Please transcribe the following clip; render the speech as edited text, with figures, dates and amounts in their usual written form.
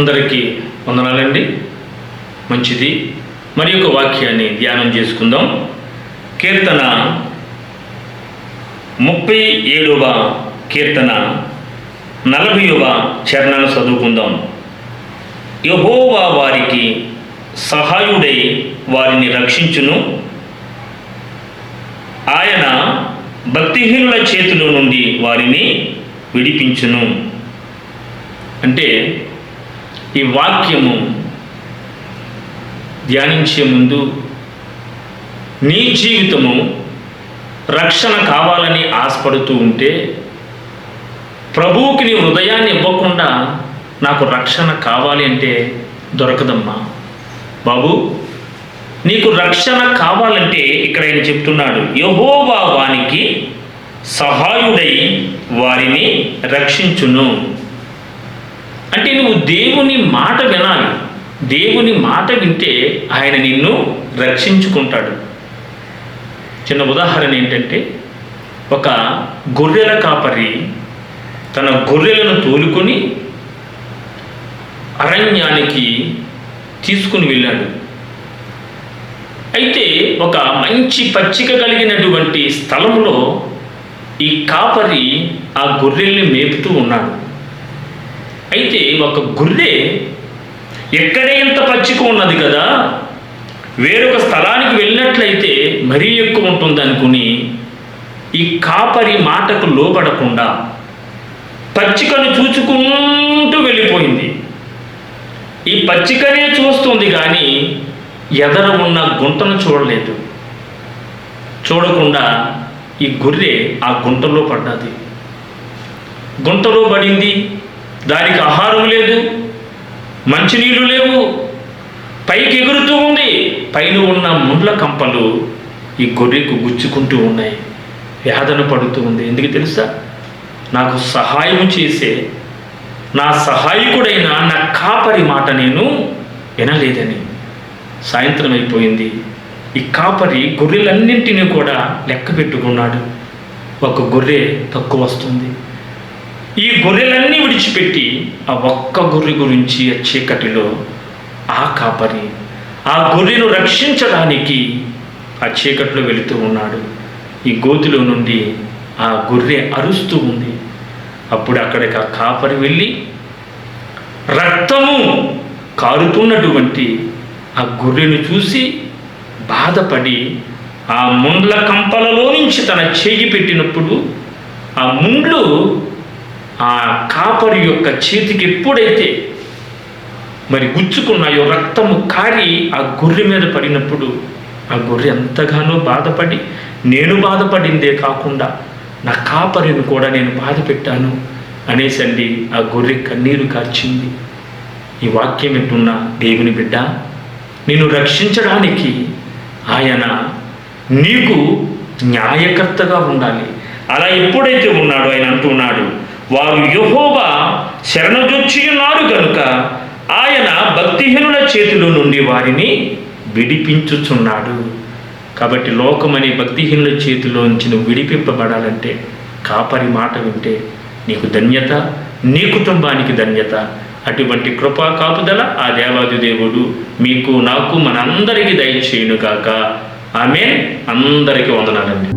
అందరికీ వందనాలండి. మంచిది. మరి ఒక వాక్యాన్ని ధ్యానం చేసుకుందాం. కీర్తన 37వ కీర్తన 40వ చరణాన్ని చదువుకుందాం. యెహోవా వారికి సహాయుడై వారిని రక్షించును. ఆయన భక్తిహీనుల చేతిలో నుండి వారిని విడిపించును. అంటే ఈ వాక్యము ధ్యానించే ముందు నీ జీవితము రక్షణ కావాలని ఆశపడుతూ ఉంటే, ప్రభువుకి నీ హృదయాన్ని ఇవ్వకుండా నాకు రక్షణ కావాలి అంటే దొరకదమ్మా బాబు. నీకు రక్షణ కావాలంటే ఇక్కడ ఆయన చెప్తున్నాడు, యెహోవా వానికి సహాయుడై వారిని రక్షించును. అంటే నువ్వు దేవుని మాట వినాలి. దేవుని మాట వింటే ఆయన నిన్ను రక్షించుకుంటాడు. చిన్న ఉదాహరణ ఏంటంటే, ఒక గొర్రెల కాపరి తన గొర్రెలను తోలుకొని అరణ్యానికి తీసుకుని వెళ్ళాడు. అయితే ఒక మంచి పచ్చిక కలిగినటువంటి స్థలంలో ఈ కాపరి ఆ గొర్రెల్ని మేపుతూ ఉన్నాడు. అయితే ఒక గొర్రె ఎక్కడే ఇంత పచ్చిక ఉన్నది కదా, వేరొక స్థలానికి వెళ్ళినట్లయితే మరీ ఎక్కువ ఉంటుంది అనుకుని ఈ కాపరి మాటకు లోబడకుండా పచ్చికను చూచుకుంటూ వెళ్ళిపోయింది. ఈ పచ్చికనే చూస్తుంది కానీ ఎదర ఉన్న గుంటను చూడలేదు. చూడకుండా ఈ గొర్రె ఆ గుంటలో పడ్డది. గుంటలో పడింది. దానికి ఆహారం లేదు, మంచినీళ్ళు లేవు, పైకి ఎగురుతూ ఉంది. పైన ఉన్న ముండ్ల కంపలు ఈ గొర్రెకు గుచ్చుకుంటూ ఉన్నాయి. వేదన పడుతూ ఉంది. ఎందుకు తెలుసా? నాకు సహాయం చేసే నా సహాయకుడైన నా కాపరి మాట నేను వినలేదని. సాయంత్రం అయిపోయింది. ఈ కాపరి గొర్రెలన్నింటినీ కూడా లెక్క పెట్టుకున్నాడు. ఒక గొర్రె తక్కువ వస్తుంది. ఈ గొర్రెలన్నీ విడిచిపెట్టి ఆ ఒక్క గొర్రె గురించి ఆ చీకటిలో ఆ కాపరి ఆ గొర్రెను రక్షించడానికి ఆ చీకట్లో వెళుతూ ఉన్నాడు. ఈ గోతిలో నుండి ఆ గొర్రె అరుస్తూ ఉంది. అప్పుడు అక్కడికి ఆ కాపరి వెళ్ళి రక్తము కారుతున్నటువంటి ఆ గొర్రెను చూసి బాధపడి ఆ ముండ్ల కంపలలో నుంచి తన చేయి పెట్టినప్పుడు ఆ ముండ్లు ఆ కాపరి యొక్క చేతికి ఎప్పుడైతే మరి గుచ్చుకున్నాయో, రక్తము కారి ఆ గొర్రె మీద పడినప్పుడు ఆ గొర్రె ఎంతగానో బాధపడి, నేను బాధపడిందే కాకుండా నా కాపరిని కూడా నేను బాధ పెట్టాను అనేసండి ఆ గొర్రె కన్నీరు కార్చింది. ఈ వాక్యం వింటున్న దేవుని బిడ్డ, నిన్ను రక్షించడానికి ఆయన నీకు న్యాయకర్తగా ఉండాలి. అలా ఎప్పుడైతే ఉన్నాడో ఆయన అంటున్నాడు, వారు యెహోవా శరణజొచ్చి ఉన్నారు కనుక ఆయన భక్తిహీనుల చేతిలో నుండి వారిని విడిపించుచున్నాడు. కాబట్టి లోకమనే భక్తిహీనుల చేతిలో నుంచి నువ్వు విడిపింపబడాలంటే కాపరి మాట వింటే నీకు ధన్యత, నీ కుటుంబానికి ధన్యత. అటువంటి కృపా కాపుదల ఆ దేవాది దేవుడు మీకు, నాకు, మనందరికీ దయచేయును గాక. ఆమేన్. అందరికీ వందనాలండి.